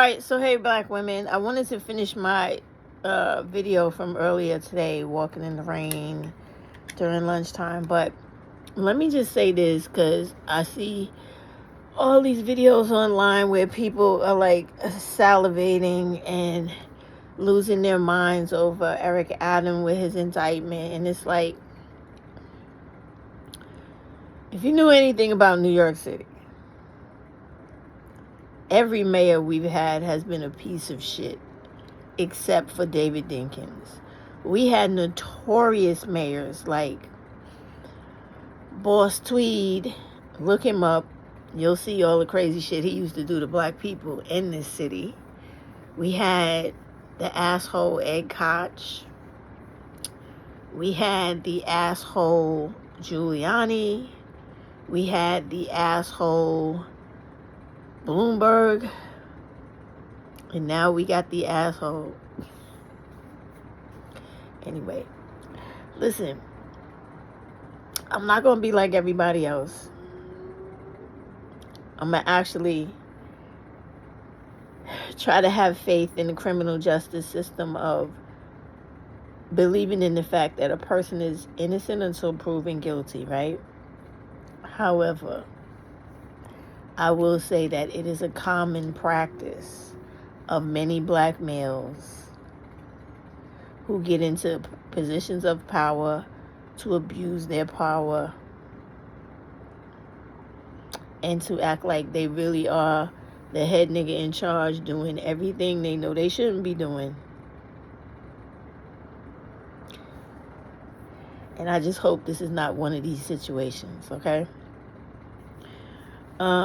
Alright, so hey black women, I wanted to finish my video from earlier today, walking in the rain during lunchtime, but let me just say this, because I see all these videos online where people are like salivating and losing their minds over Eric Adams with his indictment, and it's like, if you knew anything about New York City, every mayor we've had has been a piece of shit, except for David Dinkins. We had notorious mayors like Boss Tweed. Look him up. You'll see all the crazy shit he used to do to black people in this city. We had the asshole Ed Koch. We had the asshole Giuliani. We had the asshole Bloomberg, and now we got the asshole. Anyway, listen, I'm not going to be like everybody else. I'm going to actually try to have faith in the criminal justice system of believing in the fact that a person is innocent until proven guilty, right? However, I will say that it is a common practice of many black males who get into positions of power to abuse their power and to act like they really are the head nigga in charge, doing everything they know they shouldn't be doing. And I just hope this is not one of these situations, okay?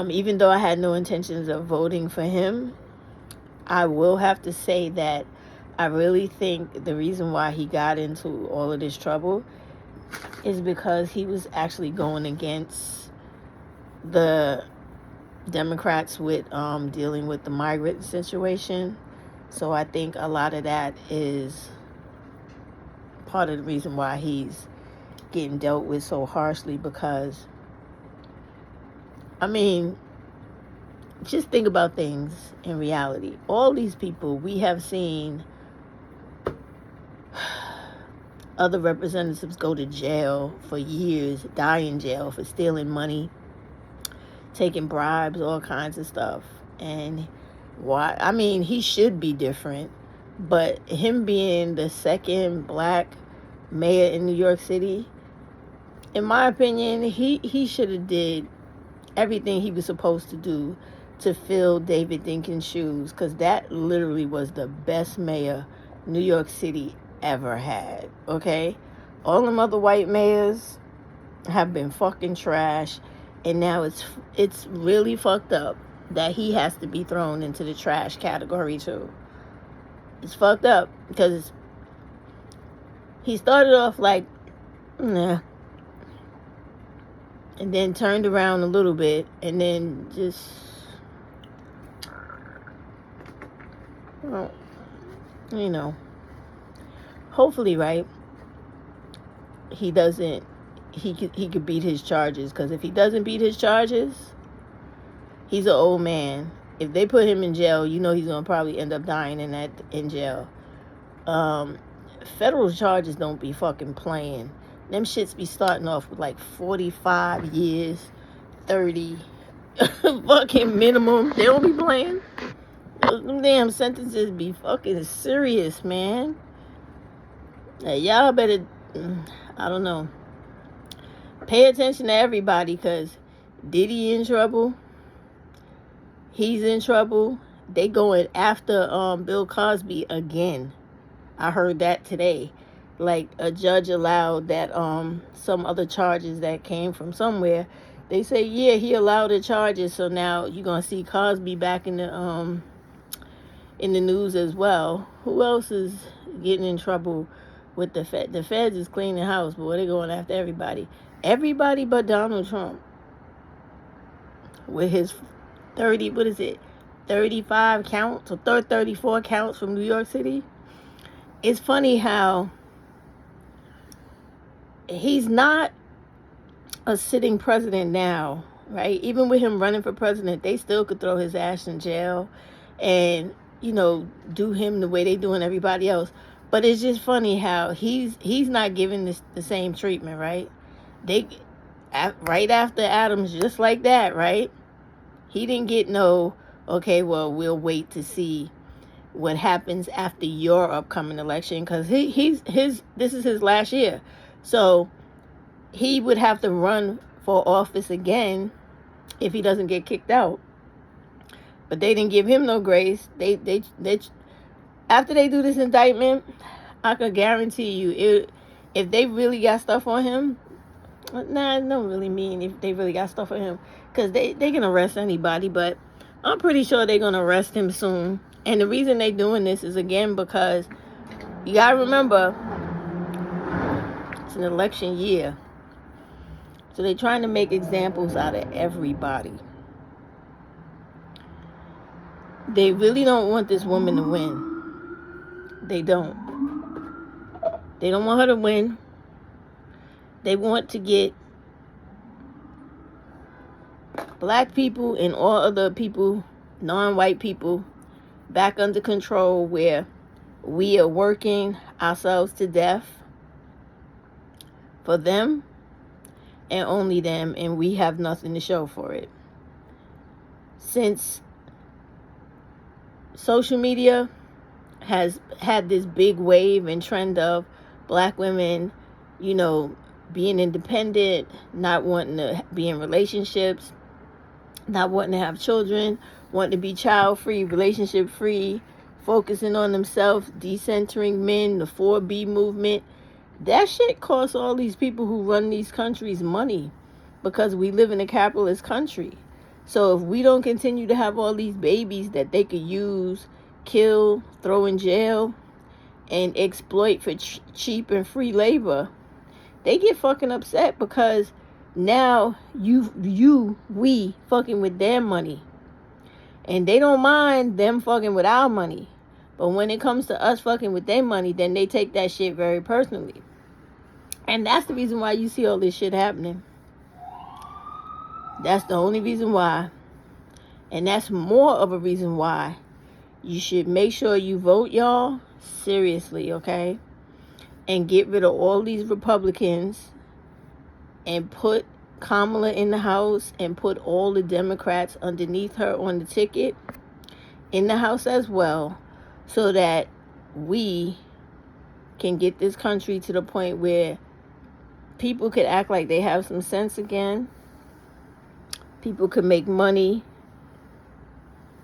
Even though I had no intentions of voting for him, I will have to say that I really think the reason why he got into all of this trouble is because he was actually going against the Democrats with dealing with the migrant situation. So I think a lot of that is part of the reason why he's getting dealt with so harshly, because I mean, just think about things in reality. All these people, we have seen other representatives go to jail for years, die in jail for stealing money, taking bribes, all kinds of stuff. And why? I mean, he should be different, but him being the second black mayor in New York City, in my opinion, he should have did everything he was supposed to do to fill David Dinkins' shoes, because that literally was the best mayor New York City ever had, okay? All them other white mayors have been fucking trash, and now it's really fucked up that he has to be thrown into the trash category too. It's fucked up because he started off like, nah, and then turned around a little bit, and then just, well, you know, hopefully, right, he could beat his charges, because if he doesn't beat his charges, he's an old man. If they put him in jail, you know he's going to probably end up dying in jail. Federal charges don't be fucking playing. Them shits be starting off with like 45 years, 30 fucking minimum. They don't be playing. Them damn sentences be fucking serious, man. Y'all better, I don't know, pay attention to everybody, because Diddy in trouble. He's in trouble. They going after Bill Cosby again. I heard that today. Like, a judge allowed that some other charges that came from somewhere. They say, yeah, he allowed the charges, so now you're gonna see Cosby back in the news as well. Who else is getting in trouble with the Fed? The Feds is cleaning house, but they're going after everybody. Everybody but Donald Trump with his 35 counts or 34 counts from New York City. It's funny how he's not a sitting president now, right? Even with him running for president, they still could throw his ass in jail and, you know, do him the way they doing everybody else. But it's just funny how he's not giving this the same treatment, right? They right after Adams, just like that, right? He didn't get no, okay, well, we'll wait to see what happens after your upcoming election, because this is his last year. So he would have to run for office again if he doesn't get kicked out. But they didn't give him no grace. They after they do this indictment, I can guarantee you, if they really got stuff on him, nah, it don't really mean if they really got stuff on him, because they can arrest anybody, but I'm pretty sure they're going to arrest him soon. And the reason they doing this is, again, because you got to remember, it's an election year. So they're trying to make examples out of everybody. They really don't want this woman to win. They don't. They don't want her to win. They want to get black people and all other people, non-white people, back under control, where we are working ourselves to death for them and only them, and we have nothing to show for it. Since social media has had this big wave and trend of black women, you know, being independent, not wanting to be in relationships, not wanting to have children, wanting to be child-free, relationship-free, focusing on themselves, decentering men, the 4B movement. That shit costs all these people who run these countries money, because we live in a capitalist country. So if we don't continue to have all these babies that they could use, kill, throw in jail, and exploit for cheap and free labor, they get fucking upset, because now we fucking with their money. And they don't mind them fucking with our money. But when it comes to us fucking with their money, then they take that shit very personally. And that's the reason why you see all this shit happening. That's the only reason why. And that's more of a reason why you should make sure you vote, y'all, seriously, okay? And get rid of all these Republicans and put Kamala in the House and put all the Democrats underneath her on the ticket in the House as well, so that we can get this country to the point where people could act like they have some sense again. People could make money,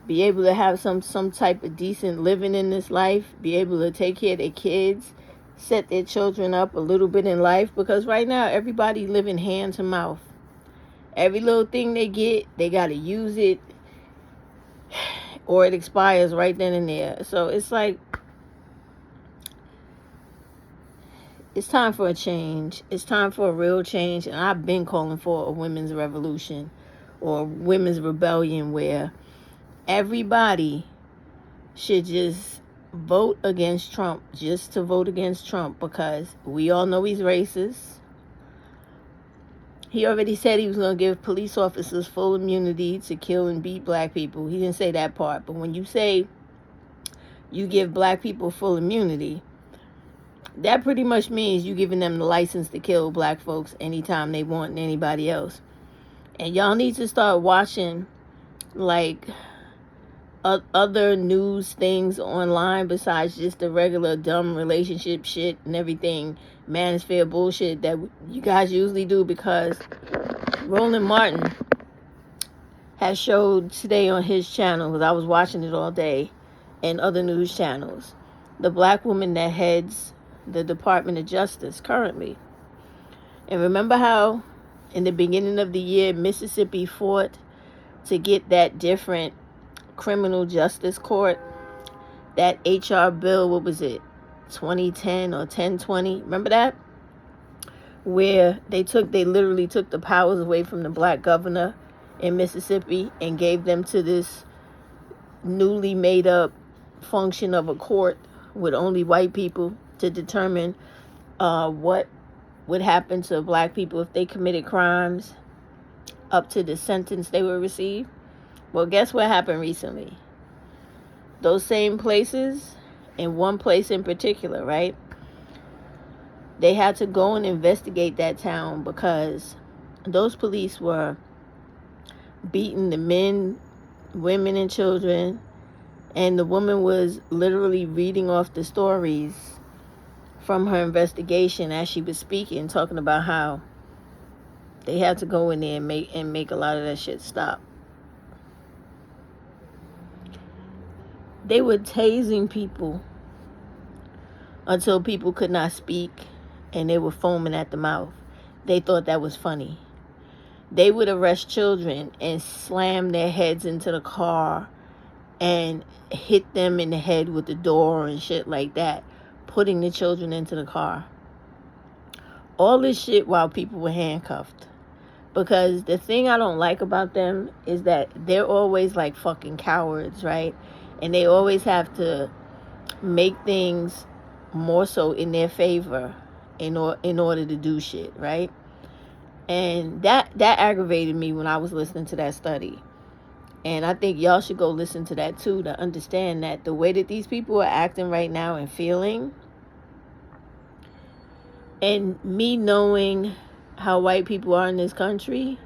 be able to have some type of decent living in this life, be able to take care of their kids, set their children up a little bit in life, because right now everybody living hand to mouth. Every little thing they get, they got to use it, or it expires right then and there. So it's like, it's time for a change. It's time for a real change. And I've been calling for a women's revolution or women's rebellion, where everybody should just vote against Trump, just to vote against Trump, because we all know he's racist. He already said he was going to give police officers full immunity to kill and beat black people. He didn't say that part. But when you say you give black people full immunity, that pretty much means you giving them the license to kill black folks anytime they want and anybody else. And y'all need to start watching, like, other news things online besides just the regular dumb relationship shit and everything, manosphere bullshit that you guys usually do, because Roland Martin has showed today on his channel, because I was watching it all day, and other news channels, the black woman that heads the Department of Justice currently. And remember how in the beginning of the year Mississippi fought to get that different criminal justice court, that HR bill, what was it, 2010 or 1020, remember that, where they literally took the powers away from the black governor in Mississippi and gave them to this newly made up function of a court with only white people to determine what would happen to black people if they committed crimes up to the sentence they would receive. Well, guess what happened recently? those same places, in one place in particular, right? They had to go and investigate that town because those police were beating the men, women, and children. And the woman was literally reading off the stories from her investigation as she was speaking, talking about how they had to go in there and make a lot of that shit stop. They were tasing people until people could not speak and they were foaming at the mouth. They thought that was funny. They would arrest children and slam their heads into the car and hit them in the head with the door and shit like that, putting the children into the car. All this shit while people were handcuffed. Because the thing I don't like about them is that they're always like fucking cowards, right? And they always have to make things more so in their favor in order to do shit, right? And that aggravated me when I was listening to that study. And I think y'all should go listen to that too, to understand that the way that these people are acting right now and feeling, and me knowing how white people are in this country,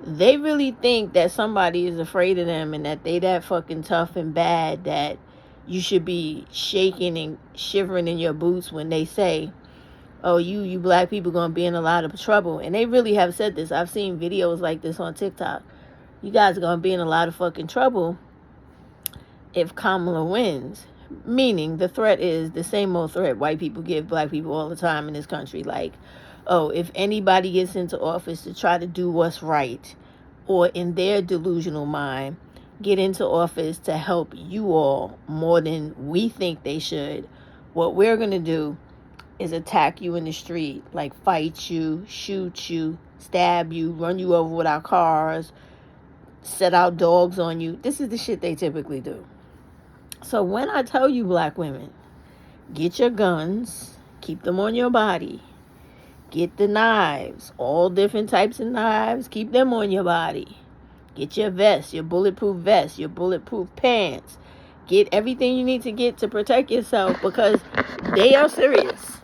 they really think that somebody is afraid of them and that they that fucking tough and bad that you should be shaking and shivering in your boots when they say, oh, you black people gonna be in a lot of trouble. And they really have said this. I've seen videos like this on TikTok. You guys are gonna be in a lot of fucking trouble if Kamala wins. Meaning the threat is the same old threat white people give black people all the time in this country. Like, oh, if anybody gets into office to try to do what's right, or in their delusional mind, get into office to help you all more than we think they should, what we're going to do is attack you in the street, like fight you, shoot you, stab you, run you over with our cars, set out dogs on you. This is the shit they typically do. So when I tell you, black women, get your guns, keep them on your body, get the knives, all different types of knives, keep them on your body. Get your vest, your bulletproof pants. Get everything you need to get to protect yourself, because they are serious.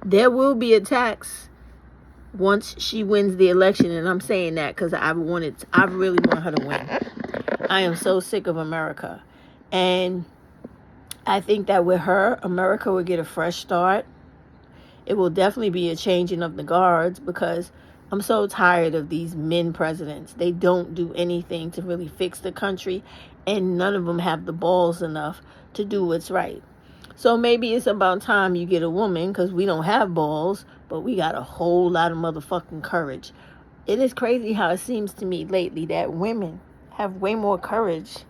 There will be attacks once she wins the election, and I'm saying that because I really want her to win. I am so sick of America. And I think that with her, America will get a fresh start. It will definitely be a changing of the guards, because I'm so tired of these men presidents. They don't do anything to really fix the country, and none of them have the balls enough to do what's right. So maybe it's about time you get a woman, because we don't have balls, but we got a whole lot of motherfucking courage. It is crazy how it seems to me lately that women have way more courage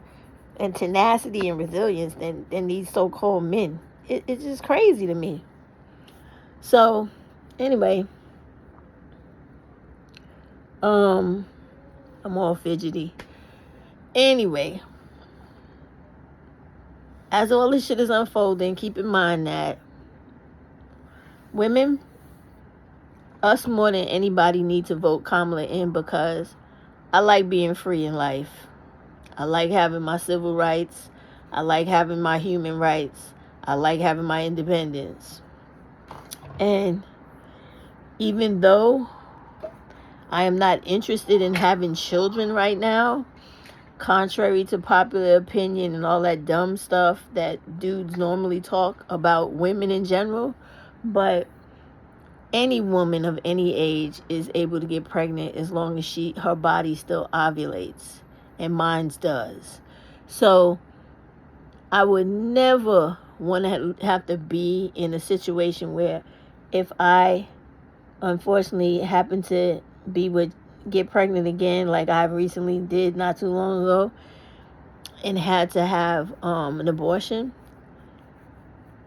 and tenacity and resilience than these so-called men. It's just crazy to me. So, anyway, I'm all fidgety. Anyway, as all this shit is unfolding, keep in mind that women, us more than anybody, need to vote Kamala in, because I like being free in life. I like having my civil rights. I like having my human rights. I like having my independence. And even though I am not interested in having children right now, contrary to popular opinion and all that dumb stuff that dudes normally talk about women in general, but any woman of any age is able to get pregnant as long as her body still ovulates, and mine does. So I would never want to have to be in a situation where, if I unfortunately happen to get pregnant again, like I recently did not too long ago, and had to have an abortion,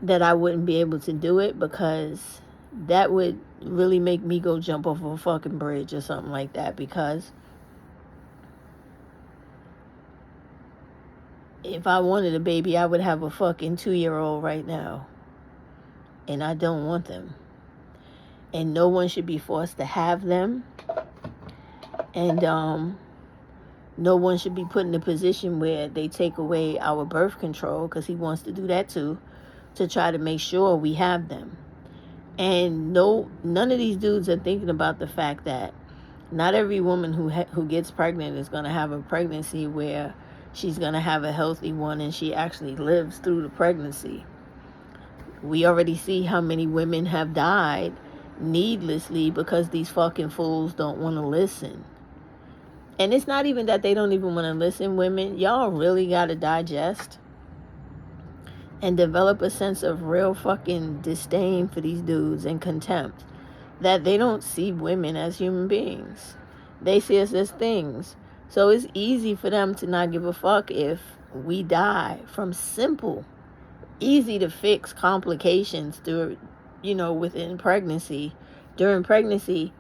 that I wouldn't be able to do it, because that would really make me go jump off a fucking bridge or something like that. Because if I wanted a baby, I would have a fucking 2-year-old right now, and I don't want them. And no one should be forced to have them. And No one should be put in a position where they take away our birth control, because he wants to do that too, to try to make sure we have them. And none of these dudes are thinking about the fact that not every woman who gets pregnant is going to have a pregnancy where she's going to have a healthy one and she actually lives through the pregnancy. We already see how many women have died needlessly because these fucking fools don't want to listen. And it's not even that they don't even want to listen, women. Y'all really got to digest and develop a sense of real fucking disdain for these dudes and contempt. That they don't see women as human beings. They see us as things. So it's easy for them to not give a fuck if we die from simple, easy to fix complications within pregnancy, during pregnancy,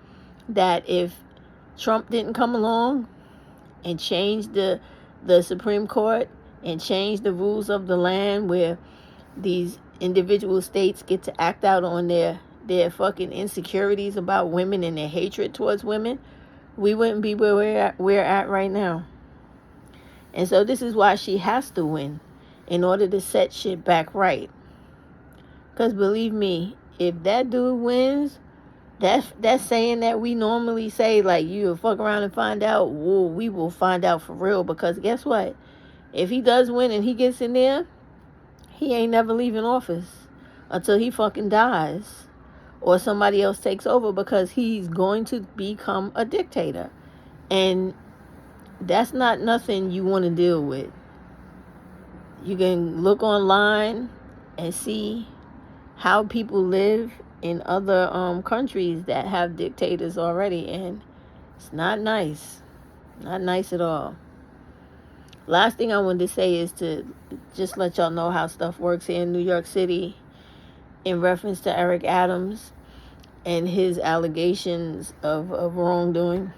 that if Trump didn't come along and change the Supreme Court and change the rules of the land where these individual states get to act out on their fucking insecurities about women and their hatred towards women, we wouldn't be where we're at right now. And so this is why she has to win, in order to set shit back right. Because believe me, if that dude wins, that's saying that we normally say, like, you fuck around and find out. Well, we will find out for real, because guess what? If he does win and he gets in there, he ain't never leaving office until he fucking dies or somebody else takes over, because he's going to become a dictator. And that's not nothing you want to deal with. You can look online and see how people live in other countries that have dictators already, and it's not nice. Not nice at all. Last thing I wanted to say is to just let y'all know how stuff works here in New York City in reference to Eric Adams and his allegations of wrongdoing.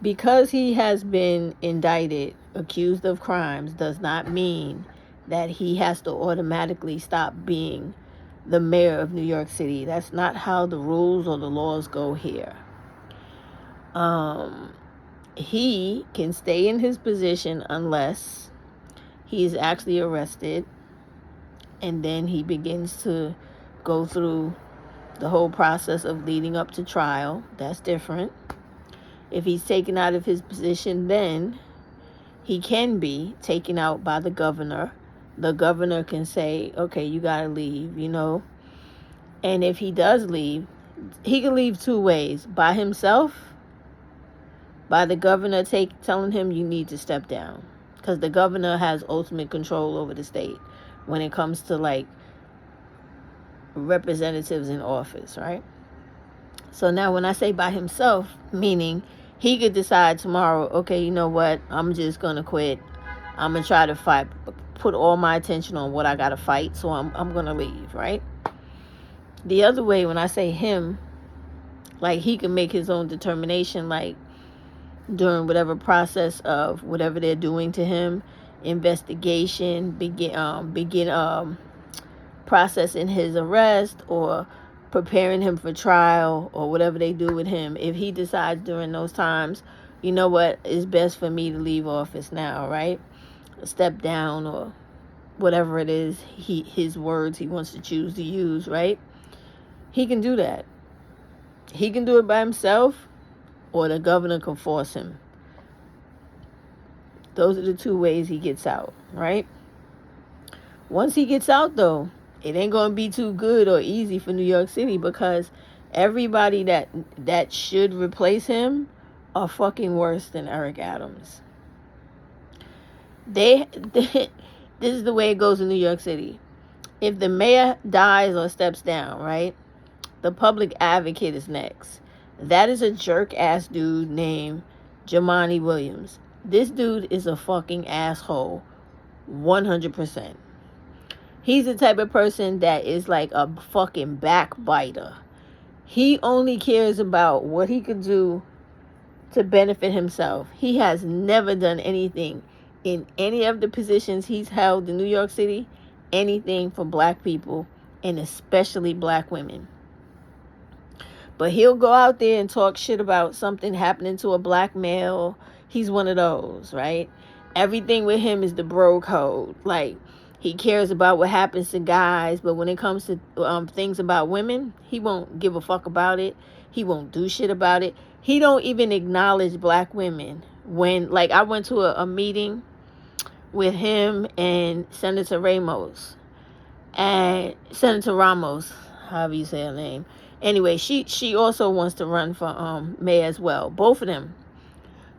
Because he has been indicted, accused of crimes, does not mean that he has to automatically stop being the mayor of New York City. That's not how the rules or the laws go here. He can stay in his position unless he is actually arrested, and then he begins to go through the whole process of leading up to trial. That's different. If he's taken out of his position, then he can be taken out by the governor. The governor can say, okay, you gotta leave, And if he does leave, he can leave two ways: by himself, by the governor telling him you need to step down, because the governor has ultimate control over the state when it comes to like representatives in office, right? So now when I say by himself, meaning he could decide tomorrow, okay, you know what, I'm just gonna quit. I'm gonna try to fight, put all my attention on what I gotta fight, so I'm gonna leave, right? The other way, when I say him, like he can make his own determination, like during whatever process of whatever they're doing to him, investigation, begin processing his arrest or preparing him for trial or whatever they do with him. If he decides during those times, you know what, it's best for me to leave office now, right? Step down or whatever it is, his words he wants to choose to use, right? He can do that. He can do it by himself, or the governor can force him. Those are the two ways he gets out, right? Once he gets out, though, it ain't going to be too good or easy for New York City, because everybody that should replace him are fucking worse than Eric Adams. This is the way it goes in New York City. If the mayor dies or steps down, right, the public advocate is next. That is a jerk-ass dude named Jumaane Williams. This dude is a fucking asshole, 100%. He's the type of person that is like a fucking backbiter. He only cares about what he could do to benefit himself. He has never done anything in any of the positions he's held in New York City, anything for black people, and especially black women. But he'll go out there and talk shit about something happening to a black male. He's one of those, right? Everything with him is the bro code. Like, he cares about what happens to guys, but when it comes to things about women, he won't give a fuck about it. He won't do shit about it. He don't even acknowledge black women. When, like, I went to a meeting with him and Senator Ramos, however you say her name. Anyway, she also wants to run for mayor as well. Both of them.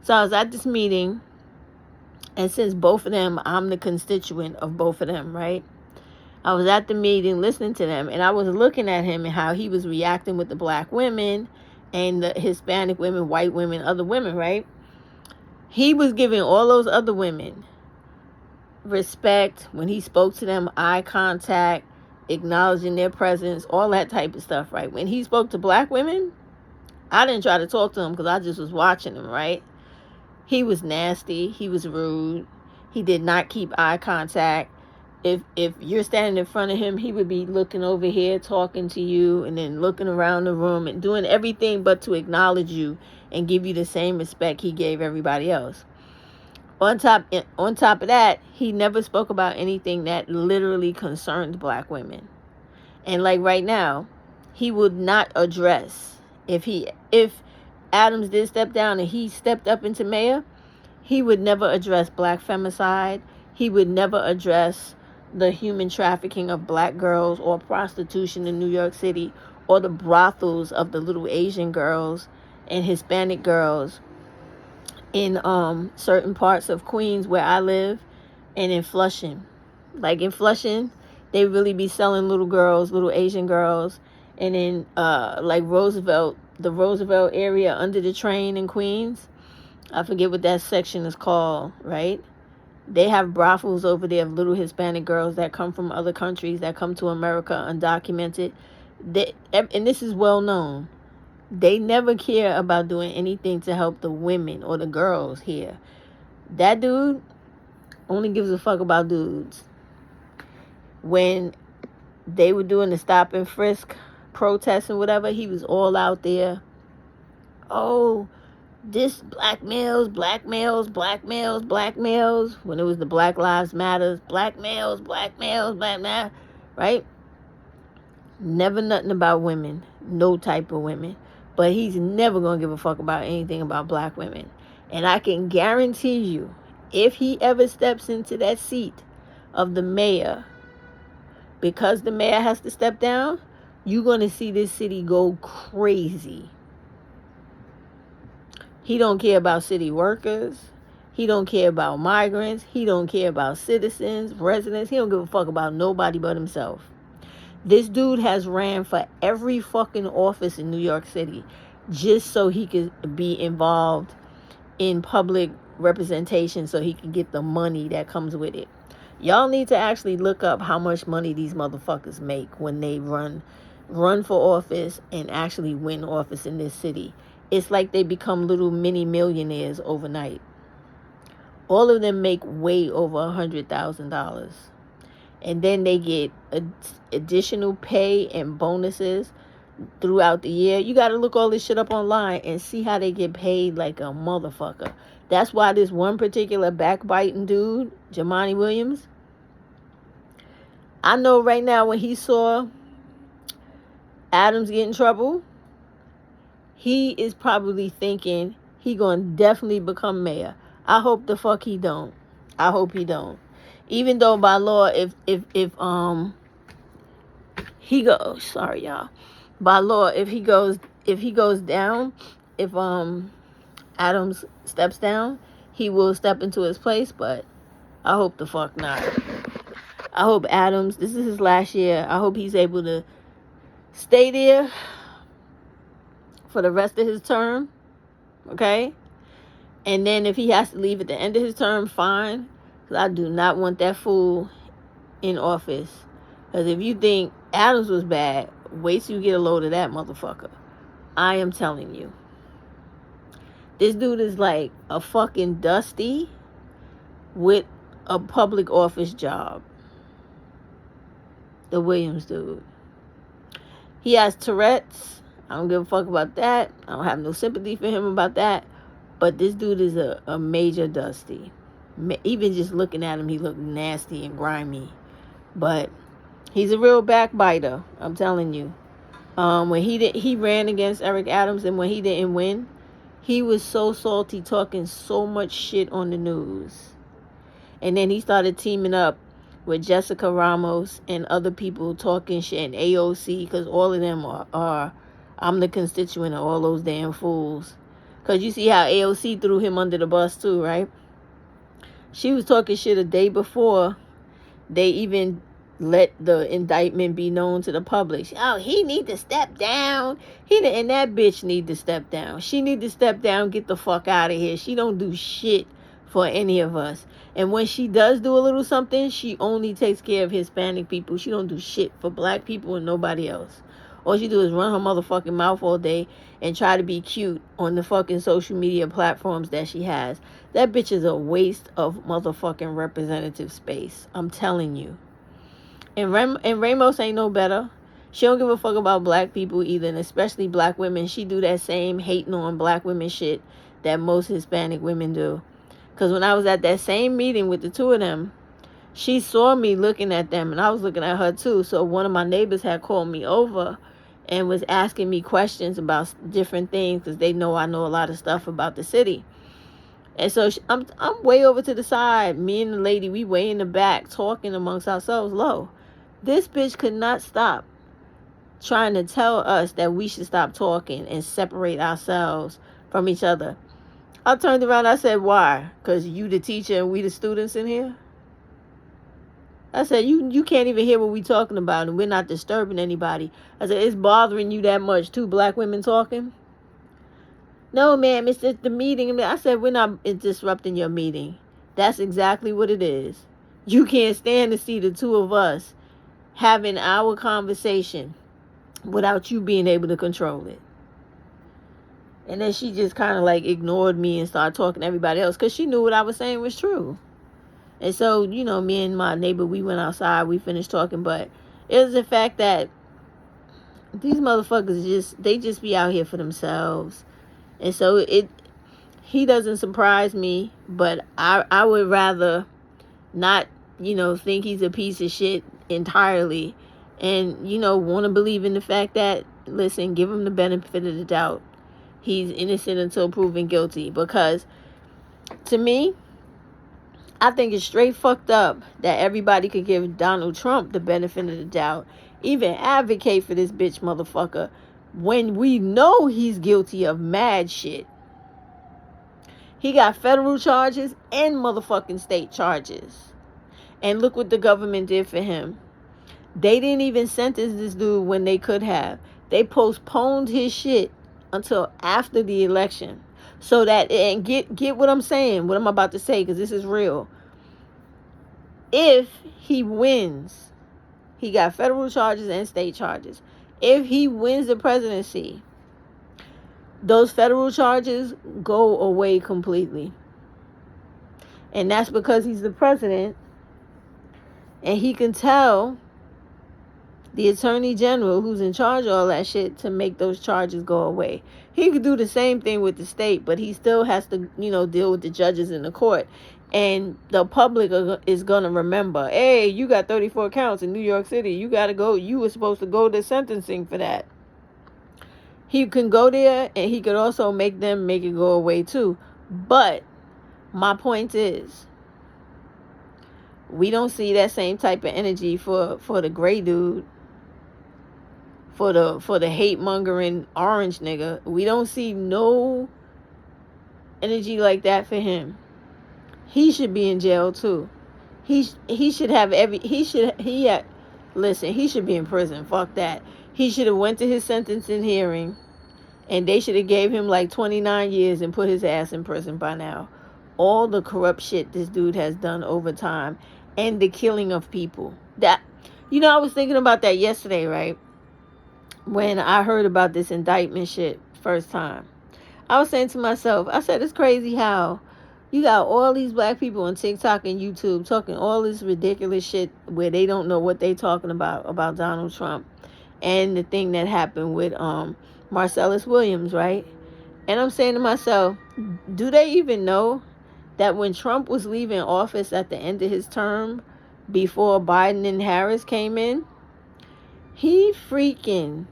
So I was at this meeting, and since both of them, I'm the constituent of both of them, right? I was at the meeting listening to them, and I was looking at him and how he was reacting with the black women and the Hispanic women, white women, other women, right? He was giving all those other women respect when he spoke to them, eye contact, acknowledging their presence, all that type of stuff, right? When he spoke to black women, I didn't try to talk to him because I just was watching him, right? He was nasty. He was rude. He did not keep eye contact. If you're standing in front of him, he would be looking over here, talking to you, and then looking around the room and doing everything but to acknowledge you and give you the same respect he gave everybody else. On top of that, he never spoke about anything that literally concerned black women. And like right now, he would not address, if Adams did step down and he stepped up into mayor, he would never address black femicide. He would never address the human trafficking of black girls or prostitution in New York City or the brothels of the little Asian girls and Hispanic girls in certain parts of Queens where I live and in Flushing. Like in Flushing, they really be selling little girls, little Asian girls. And in like Roosevelt, the Roosevelt area under the train in Queens, I forget what that section is called, right? They have brothels over there of little Hispanic girls that come from other countries, that come to America undocumented. And this is well known. They never care about doing anything to help the women or the girls here. That dude only gives a fuck about dudes. When they were doing the stop and frisk protests and whatever, he was all out there. Oh, this black males. When it was the Black Lives Matters, black males, right? Never nothing about women. No type of women. But he's never going to give a fuck about anything about black women. And I can guarantee you, if he ever steps into that seat of the mayor, because the mayor has to step down, you're going to see this city go crazy. He don't care about city workers. He don't care about migrants. He don't care about citizens, residents. He don't give a fuck about nobody but himself. This dude has ran for every fucking office in New York City just so he could be involved in public representation, so he can get the money that comes with it. Y'all need to actually look up how much money these motherfuckers make when they run for office and actually win office in this city. It's like they become little mini millionaires overnight. All of them make way over $100,000. And then they get additional pay and bonuses throughout the year. You got to look all this shit up online and see how they get paid like a motherfucker. That's why this one particular backbiting dude, Jamani Williams, I know right now when he saw Adams get in trouble, he is probably thinking he gonna definitely become mayor. I hope the fuck he don't. I hope he don't. Even though by law, if he goes, sorry y'all, by law, if he goes down, if Adams steps down, he will step into his place. But I hope the fuck not. I hope Adams, this is his last year. I hope he's able to stay there for the rest of his term, okay? And then if he has to leave at the end of his term, fine. Because I do not want that fool in office. Because if you think Adams was bad, wait till you get a load of that motherfucker. I am telling you. This dude is like a fucking Dusty with a public office job. The Williams dude. He has Tourette's. I don't give a fuck about that. I don't have no sympathy for him about that. But this dude is a major dusty. Even just looking at him, he looked nasty and grimy. But he's a real backbiter, I'm telling you. When he ran against Eric Adams, and when he didn't win, he was so salty, talking so much shit on the news. And then he started teaming up with Jessica Ramos and other people talking shit, and AOC, because all of them are I'm the constituent of all those damn fools. Because you see how AOC threw him under the bus too, right? She was talking shit a day before they even let the indictment be known to the public. Oh, he need to step down. And that bitch need to step down. She need to step down, get the fuck out of here. She don't do shit for any of us. And when she does do a little something, she only takes care of Hispanic people. She don't do shit for black people and nobody else. All she do is run her motherfucking mouth all day and try to be cute on the fucking social media platforms that she has. That bitch is a waste of motherfucking representative space. I'm telling you. And Ramos ain't no better. She don't give a fuck about black people either, and especially black women. She do that same hating on black women shit that most Hispanic women do. Because when I was at that same meeting with the two of them, she saw me looking at them, and I was looking at her too. So one of my neighbors had called me over and was asking me questions about different things, because they know I know a lot of stuff about the city. And so I'm way over to the side. Me and the lady, we way in the back talking amongst ourselves low. This bitch could not stop trying to tell us that we should stop talking and separate ourselves from each other. I turned around, I said, why? Because you the teacher and we the students in here? I said, you can't even hear what we talking about, and we're not disturbing anybody. I said, it's bothering you that much, two black women talking? No, ma'am, it's just the meeting. I said, we're not disrupting your meeting. That's exactly what it is. You can't stand to see the two of us having our conversation without you being able to control it. And then she just kind of like ignored me and started talking to everybody else, because she knew what I was saying was true. And so, you know, me and my neighbor, we went outside, we finished talking, but it was the fact that these motherfuckers they just be out here for themselves. And so he doesn't surprise me, but I would rather not, think he's a piece of shit entirely, and, want to believe in the fact that, listen, give him the benefit of the doubt. He's innocent until proven guilty, because to me, I think it's straight fucked up that everybody could give Donald Trump the benefit of the doubt, even advocate for this bitch motherfucker, when we know he's guilty of mad shit. He got federal charges and motherfucking state charges. And look what the government did for him. They didn't even sentence this dude when they could have. They postponed his shit until after the election. So that, and get what I'm saying, what I'm about to say, because this is real. If he wins, he got federal charges and state charges. If he wins the presidency, those federal charges go away completely. And that's because he's the president, and he can tell the attorney general who's in charge of all that shit to make those charges go away. He could do the same thing with the state, but he still has to, deal with the judges in the court. And the public is going to remember, hey, you got 34 counts in New York City. You got to go. You were supposed to go to sentencing for that. He can go there, and he could also make it go away too. But my point is, we don't see that same type of energy for the gray dude, for the hate mongering orange nigga. We don't see no energy like that for him. He should be in jail too. He should have he should be in prison. Fuck that. He should have went to his sentencing hearing, and they should have gave him like 29 years and put his ass in prison by now. All the corrupt shit this dude has done over time, and the killing of people. That, I was thinking about that yesterday, right? When I heard about this indictment shit first time. I was saying to myself, I said, it's crazy how you got all these black people on TikTok and YouTube talking all this ridiculous shit where they don't know what they talking about Donald Trump and the thing that happened with Marcellus Williams, right? And I'm saying to myself, do they even know that when Trump was leaving office at the end of his term, before Biden and Harris came in, he freaking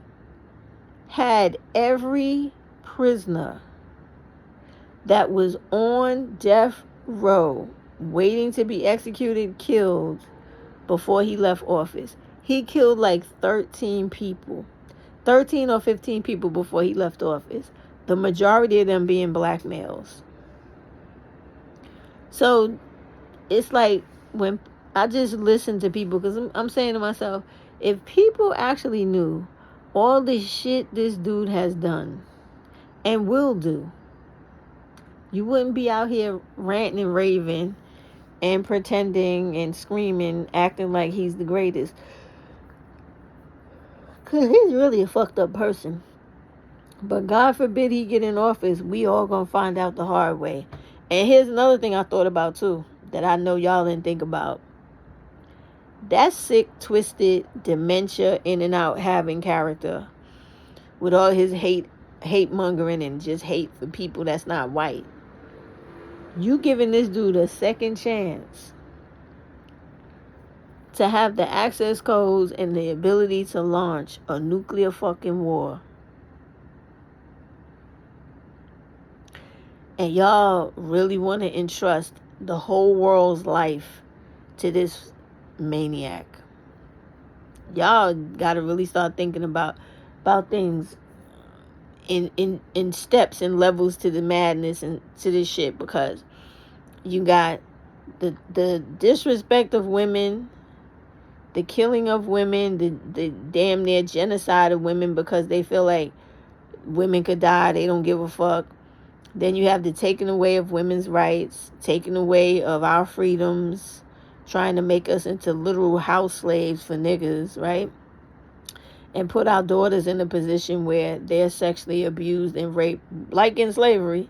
had every prisoner that was on death row waiting to be executed killed before he left office. He killed like 13 people, 13 or 15 people before he left office, the majority of them being black males. So it's like when I just listen to people, because I'm saying to myself, if people actually knew all the shit this dude has done and will do, you wouldn't be out here ranting and raving and pretending and screaming, acting like he's the greatest. Because he's really a fucked up person. But God forbid he get in office, we all gonna find out the hard way. And here's another thing I thought about too, that I know y'all didn't think about. That sick, twisted, dementia, in and out having character with all his hate mongering and just hate for people that's not white. You giving this dude a second chance to have the access codes and the ability to launch a nuclear fucking war. And y'all really want to entrust the whole world's life to this maniac. Y'all got to really start thinking about things in steps and levels to the madness and to this shit, because you got the disrespect of women, the killing of women, the damn near genocide of women because they feel like women could die, they don't give a fuck. Then you have the taking away of women's rights, taking away of our freedoms, trying to make us into literal house slaves for niggas, right? And put our daughters in a position where they're sexually abused and raped, like in slavery.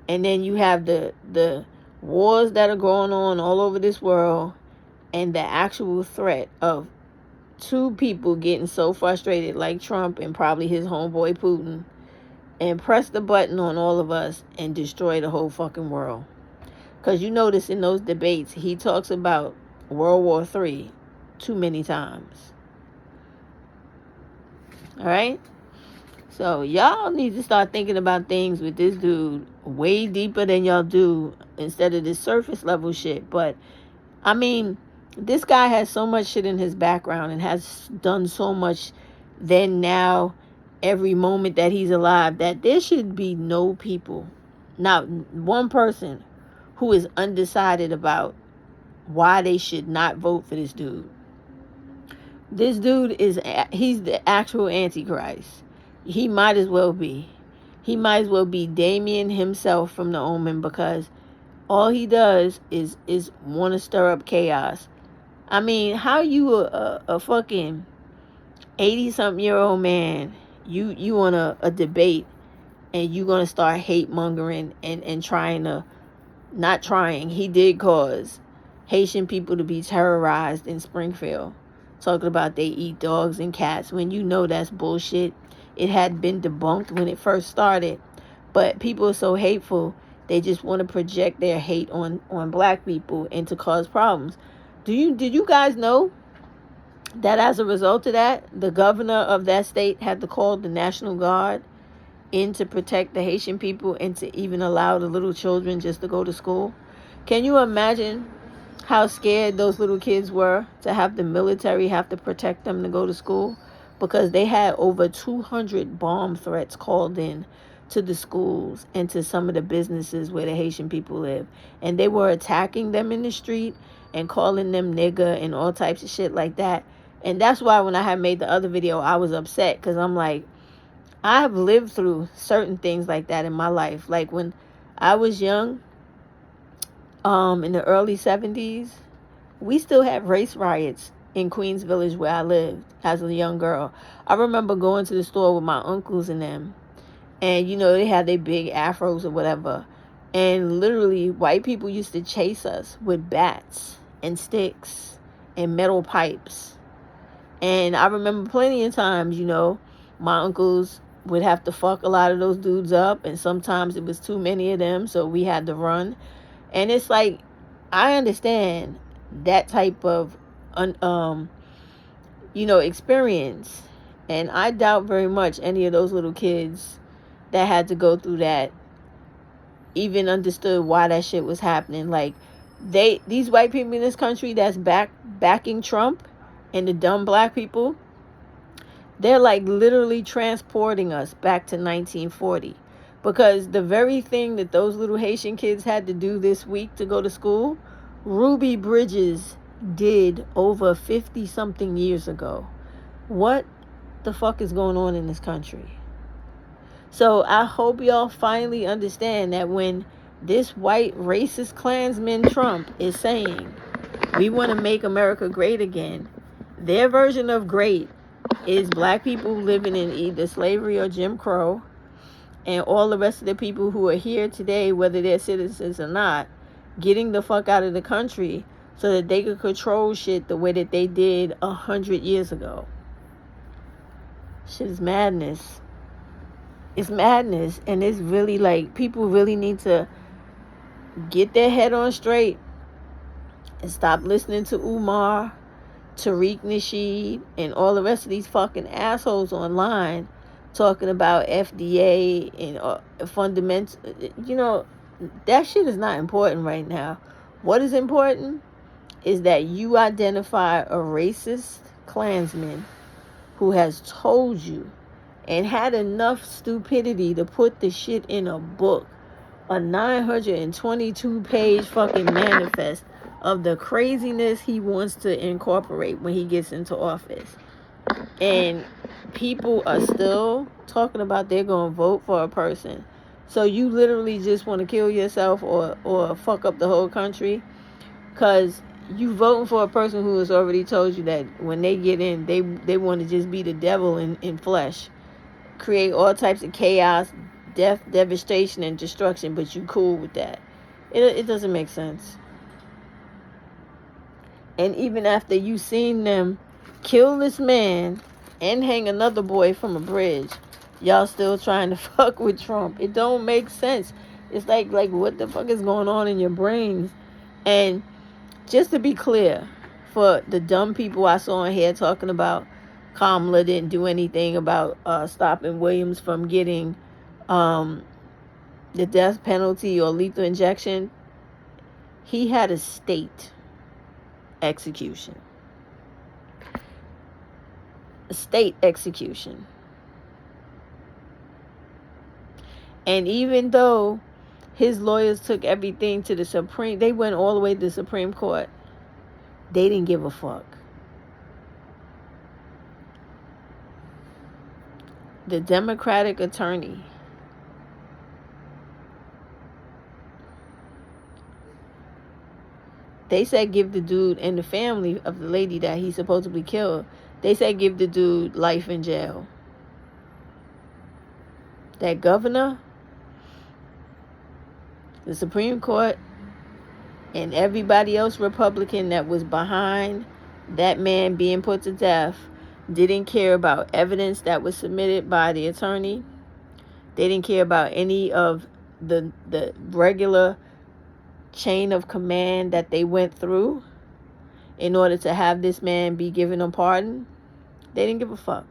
And then you have the wars that are going on all over this world, and the actual threat of two people getting so frustrated, like Trump and probably his homeboy Putin, and press the button on all of us and destroy the whole fucking world. Because you notice in those debates, he talks about World War III too many times. All right? So y'all need to start thinking about things with this dude way deeper than y'all do, instead of this surface level shit. But, I mean, this guy has so much shit in his background and has done so much then, now, every moment that he's alive, that there should be no people, not one person, who is undecided about why they should not vote for this dude. This dude he's the actual Antichrist. He might as well be. He might as well be Damien himself from The Omen, because all he does is want to stir up chaos. I mean, how you a fucking 80-something-year-old man, you on a debate, and you gonna start hate mongering and trying to, not trying, he did cause Haitian people to be terrorized in Springfield, talking about they eat dogs and cats, when you know that's bullshit. It had been debunked when it first started, but people are so hateful, they just want to project their hate on black people and to cause problems. Did you guys know that as a result of that, the governor of that state had to call the National Guard in to protect the Haitian people and to even allow the little children just to go to school? Can you imagine how scared those little kids were to have the military have to protect them to go to school? Because they had over 200 bomb threats called in to the schools and to some of the businesses where the Haitian people live. And they were attacking them in the street and calling them nigger and all types of shit like that. And that's why when I had made the other video, I was upset, because I'm like, I've lived through certain things like that in my life. Like when I was young, in the early 70s, we still had race riots in Queens Village where I lived as a young girl. I remember going to the store with my uncles and them, and you know, they had their big afros or whatever, and literally white people used to chase us with bats and sticks and metal pipes. And I remember plenty of times, you know, my uncles would have to fuck a lot of those dudes up, and sometimes it was too many of them, so we had to run. And it's like, I understand that type of experience, and I doubt very much any of those little kids that had to go through that even understood why that shit was happening. Like, these white people in this country that's backing Trump, and the dumb black people, they're like literally transporting us back to 1940. Because the very thing that those little Haitian kids had to do this week to go to school, Ruby Bridges did over 50 something years ago. What the fuck is going on in this country? So I hope y'all finally understand that when this white racist Klansman Trump is saying, we want to make America great again, their version of great is black people living in either slavery or Jim Crow, and all the rest of the people who are here today, whether they're citizens or not, getting the fuck out of the country so that they could control shit the way that they did 100 years ago. Shit is madness. It's madness, and it's really like, people really need to get their head on straight and stop listening to Umar, Tariq Nasheed, and all the rest of these fucking assholes online talking about FDA and fundamental. That shit is not important right now. What is important is that you identify a racist Klansman who has told you and had enough stupidity to put the shit in a book, a 922-page fucking manifest of the craziness he wants to incorporate when he gets into office. And people are still talking about they're going to vote for a person. So you literally just want to kill yourself or fuck up the whole country, because you voting for a person who has already told you that when they get in, they want to just be the devil in flesh, create all types of chaos, death, devastation, and destruction, but you cool with that. It doesn't make sense. And even after you seen them kill this man and hang another boy from a bridge, y'all still trying to fuck with Trump. It don't make sense. It's like what the fuck is going on in your brains? And just to be clear, for the dumb people I saw in here talking about Kamala didn't do anything about stopping Williams from getting the death penalty or lethal injection, he had a state execution. A state execution. And even though his lawyers took everything to the Supreme, they went all the way to the Supreme Court, they didn't give a fuck. The Democratic attorney they said give the dude, and the family of the lady that he supposedly killed, they said give the dude life in jail. That governor, the Supreme Court, and everybody else Republican that was behind that man being put to death didn't care about evidence that was submitted by the attorney. They didn't care about any of the regular chain of command that they went through in order to have this man be given a pardon. They didn't give a fuck.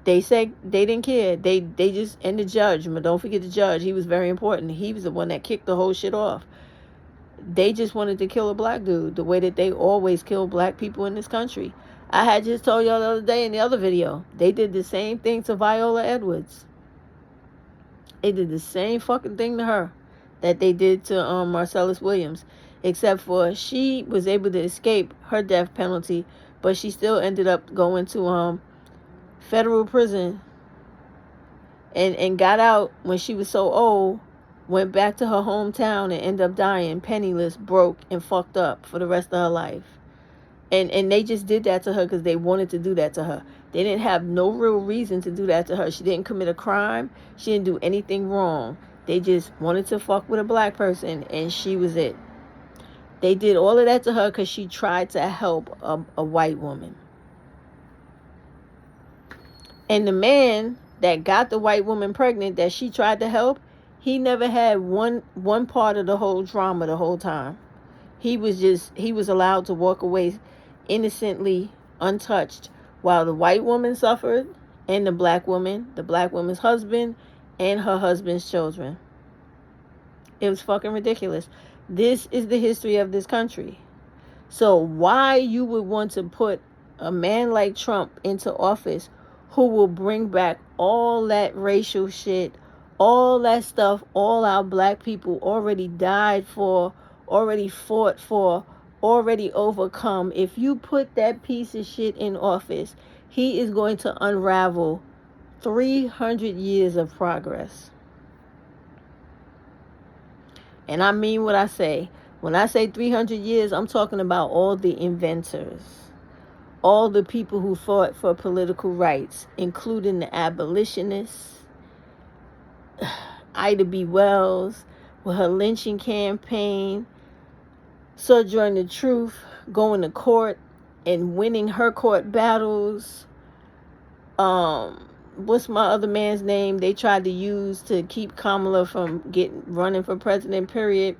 They said they didn't care. They just, and the judge, but don't forget the judge, he was very important. He was the one that kicked the whole shit off. They just wanted to kill a black dude the way that they always kill black people in this country. I had just told y'all the other day in the other video, they did the same thing to Viola Edwards. They did the same fucking thing to her that they did to Marcellus Williams, except for she was able to escape her death penalty, but she still ended up going to federal prison and got out when she was so old, went back to her hometown and ended up dying penniless, broke, and fucked up for the rest of her life. And they just did that to her because they wanted to do that to her. They didn't have no real reason to do that to her. She didn't commit a crime. She didn't do anything wrong. They just wanted to fuck with a black person, and she was it. They did all of that to her because she tried to help a white woman. And the man that got the white woman pregnant that she tried to help, he never had one part of the whole drama the whole time. He was allowed to walk away innocently, untouched, while the white woman suffered, and the black woman's husband, and her husband's children. It was fucking ridiculous. This is the history of this country. So why you would want to put a man like Trump into office who will bring back all that racial shit, all that stuff all our black people already died for, already fought for, already overcome. If you put that piece of shit in office, he is going to unravel 300 years of progress. And I mean what I say. When I say 300 years, I'm talking about all the inventors, all the people who fought for political rights, including the abolitionists, Ida B. Wells, with her lynching campaign, Sojourner Truth, going to court and winning her court battles. What's my other man's name they tried to use to keep Kamala from running for president, period?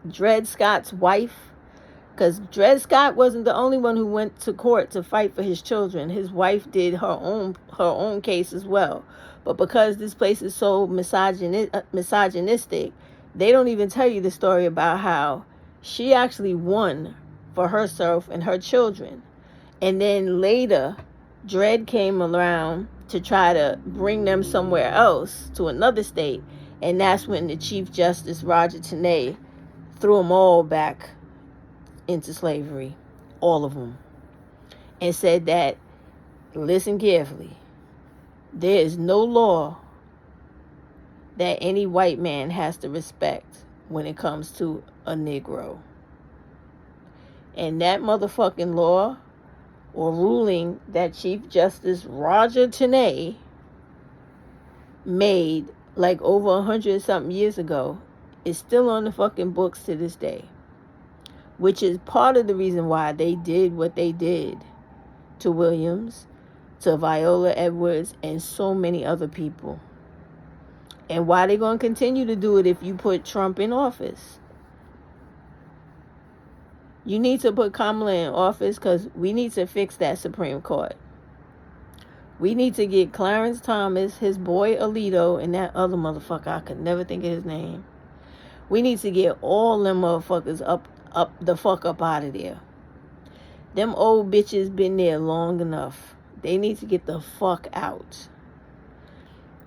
Dred Scott's wife. Because Dred Scott wasn't the only one who went to court to fight for his children. His wife did her own case as well. But because this place is so misogynistic, they don't even tell you the story about how she actually won for herself and her children. And then later, Dred came around to try to bring them somewhere else, to another state. And that's when the Chief Justice, Roger Taney, threw them all back into slavery, all of them, and said that, listen carefully, there is no law that any white man has to respect when it comes to a Negro. And that motherfucking law or ruling that Chief Justice Roger Taney made like over 100-something years ago is still on the fucking books to this day. Which is part of the reason why they did what they did to Williams, to Viola Edwards, and so many other people. And why they're going to continue to do it if you put Trump in office. You need to put Kamala in office because we need to fix that Supreme Court. We need to get Clarence Thomas, his boy Alito, and that other motherfucker, I could never think of his name. We need to get all them motherfuckers up the fuck up out of there. Them old bitches been there long enough. They need to get the fuck out.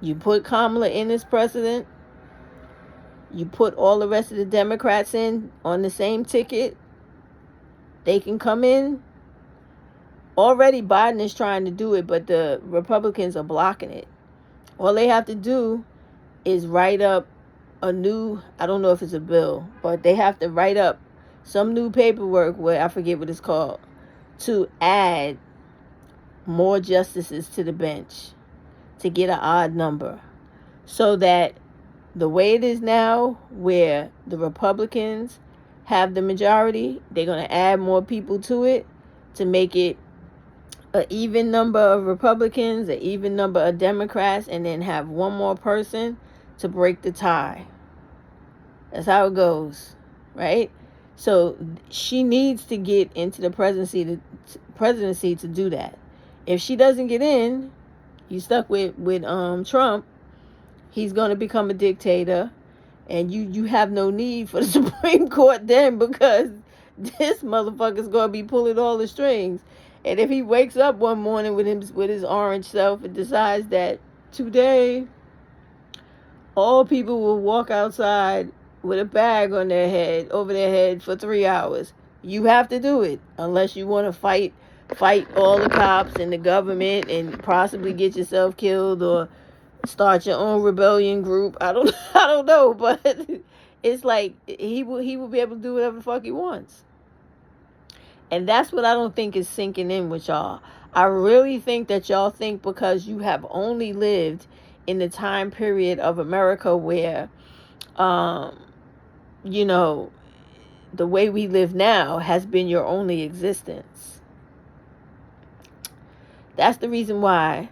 You put Kamala in as president. You put all the rest of the Democrats in on the same ticket. They can come in. Already Biden is trying to do it, but the Republicans are blocking it. All they have to do is write up a new, I don't know if it's a bill, but they have to write up some new paperwork where, I forget what it's called, to add more justices to the bench to get an odd number. So that the way it is now, where the Republicans have the majority, they're going to add more people to it to make it an even number of Republicans, an even number of Democrats, and then have one more person to break the tie. That's how it goes, right? So she needs to get into the presidency to do that. If she doesn't get in, you stuck with Trump. He's going to become a dictator, and you have no need for the Supreme Court then, because this motherfucker's going to be pulling all the strings. And if he wakes up one morning with his orange self and decides that today all people will walk outside with a bag on their head, over their head for 3 hours, you have to do it, unless you want to fight all the cops and the government and possibly get yourself killed or start your own rebellion group. I don't know, but it's like he will be able to do whatever the fuck he wants. And that's what I don't think is sinking in with y'all. I really think that y'all think because you have only lived in the time period of America where, the way we live now has been your only existence. That's the reason why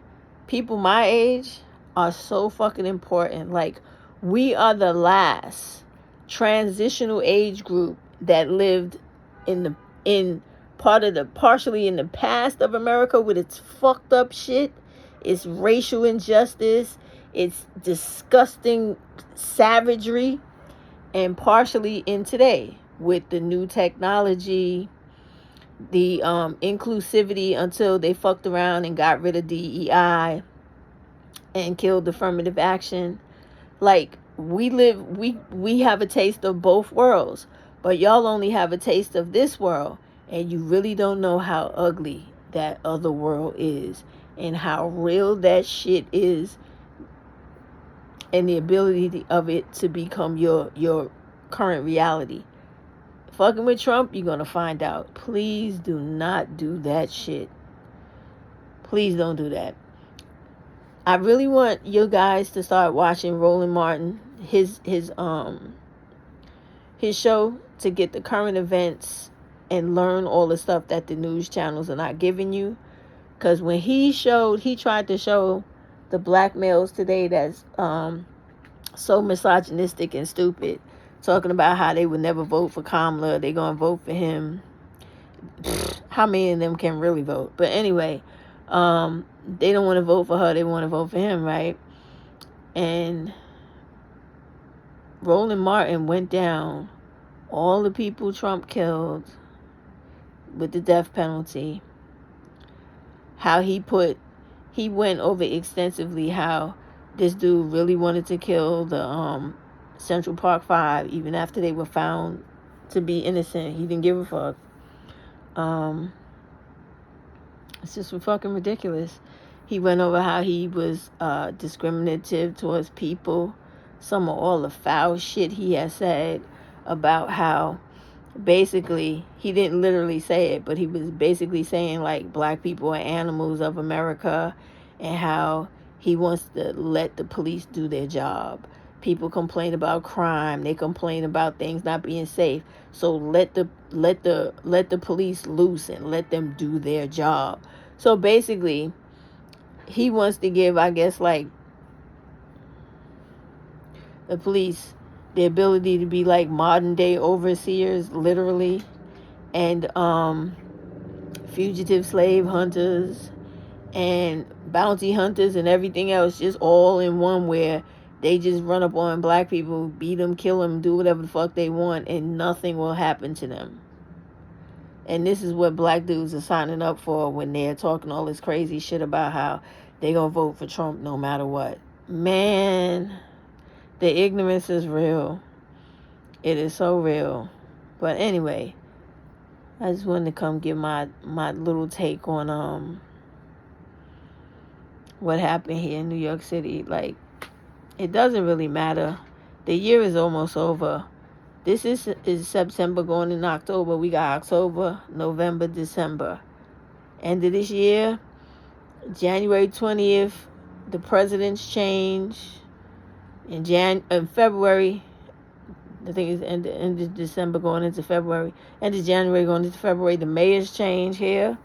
people my age are so fucking important. Like, we are the last transitional age group that lived in partially in the past of America with its fucked up shit, its racial injustice, its disgusting savagery, and partially in today with the new technology, the inclusivity, until they fucked around and got rid of DEI and killed affirmative action. Like, we have a taste of both worlds, but y'all only have a taste of this world, and you really don't know how ugly that other world is and how real that shit is, and the ability of it to become your current reality. Fucking with Trump, you're gonna find out. Please do not do that shit. Please don't do that. I really want you guys to start watching Roland Martin, his show, to get the current events and learn all the stuff that the news channels are not giving you. Because when he tried to show the black males today that's so misogynistic and stupid, talking about how they would never vote for Kamala, they gonna vote for him. How many of them can really vote? But anyway, they don't want to vote for her, they want to vote for him, right? And Roland Martin went down all the people Trump killed with the death penalty. How he went over extensively how this dude really wanted to kill the Central Park 5 even after they were found to be innocent. He didn't give a fuck. It's just fucking ridiculous. He went over how he was discriminative towards people. Some of all the foul shit he has said about how basically, he didn't literally say it, but he was basically saying like black people are animals of America, and how he wants to let the police do their job. People complain about crime, they complain about things not being safe, so let the police loose and let them do their job. So basically, he wants to give, I guess, like the police the ability to be like modern day overseers, literally, and fugitive slave hunters and bounty hunters and everything else, just all in one, where they just run up on black people, beat them, kill them, do whatever the fuck they want, and nothing will happen to them. And this is what black dudes are signing up for when they're talking all this crazy shit about how they gonna vote for Trump no matter what. Man, the ignorance is real. It is so real. But anyway, I just wanted to come give my little take on what happened here in New York City. Like, it doesn't really matter. The year is almost over. This is September going in October. We got October, November, December. End of this year, January 20th, the president's change. In February, I think it's end of December going into February. End of January going into February, the mayor's change here.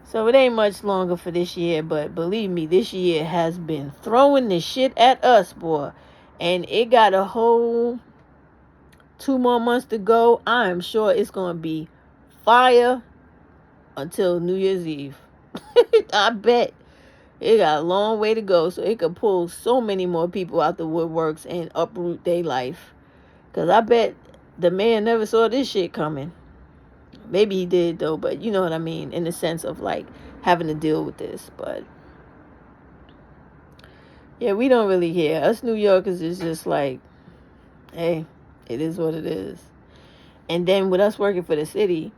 So it ain't much longer for this year, but believe me, this year has been throwing this shit at us, boy. And it got a whole 2 more months to go. I am sure it's going to be fire until New Year's Eve. I bet. It got a long way to go, so it could pull so many more people out the woodworks and uproot their life. Because I bet the man never saw this shit coming. Maybe he did, though, but you know what I mean, in the sense of, like, having to deal with this. But, yeah, we don't really care. Us New Yorkers is just like, hey, it is what it is. And then with us working for the city,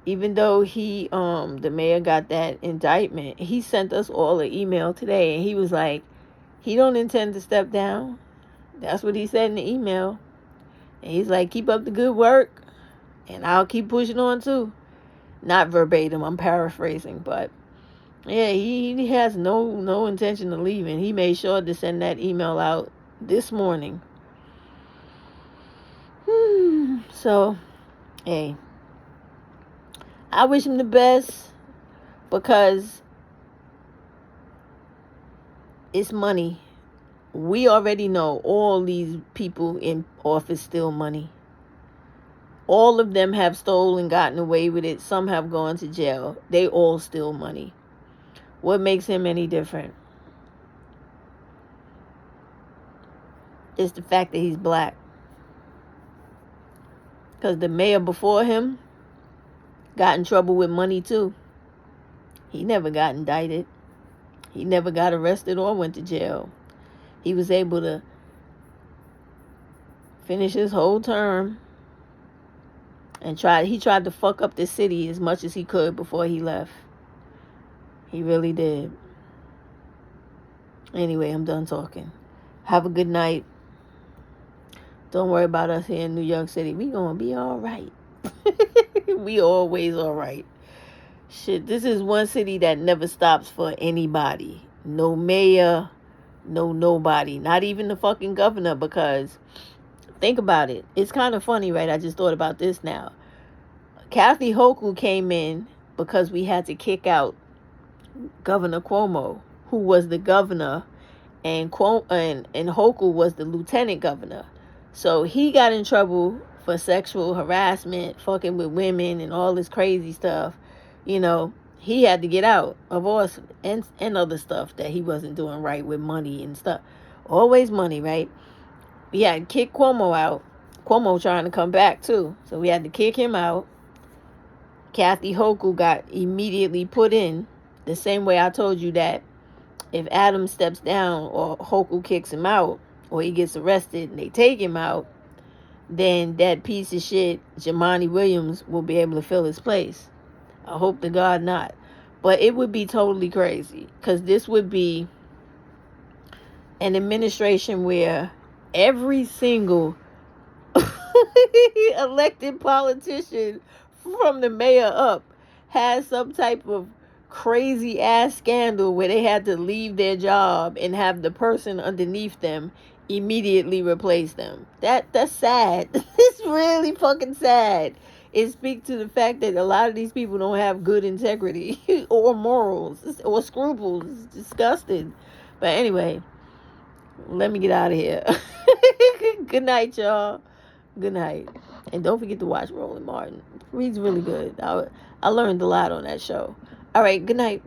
even though the mayor got that indictment, he sent us all an email today, and he was like, he don't intend to step down. That's what he said in the email. And he's like, keep up the good work, and I'll keep pushing on too. Not verbatim, I'm paraphrasing, but yeah, he has no intention of leaving. He made sure to send that email out this morning. So, hey, I wish him the best, because It's money. We already know all these people in office steal money. All of them have stolen, gotten away with it. Some have gone to jail. They all steal money. What makes him any different? It's the fact that he's black. Because the mayor before him got in trouble with money too. He never got indicted. He never got arrested or went to jail. He was able to finish his whole term and he tried to fuck up the city as much as he could before he left. He really did. Anyway, I'm done talking. Have a good night. Don't worry about us here in New York City. We gonna be all right. We always all right. Shit, this is one city that never stops for anybody. No mayor, no nobody. Not even the fucking governor, because think about it. It's kind of funny, right? I just thought about this now. Kathy Hochul came in because we had to kick out Governor Cuomo, who was the governor, and Hochul was the lieutenant governor. So he got in trouble for sexual harassment, fucking with women and all this crazy stuff. You know, he had to get out of office, and other stuff that he wasn't doing right with money and stuff. Always money, right? We had to kick Cuomo out. Cuomo trying to come back too. So we had to kick him out. Kathy Hochul got immediately put in, the same way I told you that if Adams steps down or Hochul kicks him out or he gets arrested and they take him out, then that piece of shit, Jumaane Williams, will be able to fill his place. I hope to God not. But it would be totally crazy, because this would be an administration where every single elected politician from the mayor up has some type of crazy ass scandal where they had to leave their job and have the person underneath them immediately replace them. That's sad. It's really fucking sad. It speaks to the fact that a lot of these people don't have good integrity or morals or scruples. It's disgusting. But anyway, let me get out of here. Good night, y'all. Good night. And don't forget to watch Roland Martin. He's really good. I learned a lot on that show. All right, good night.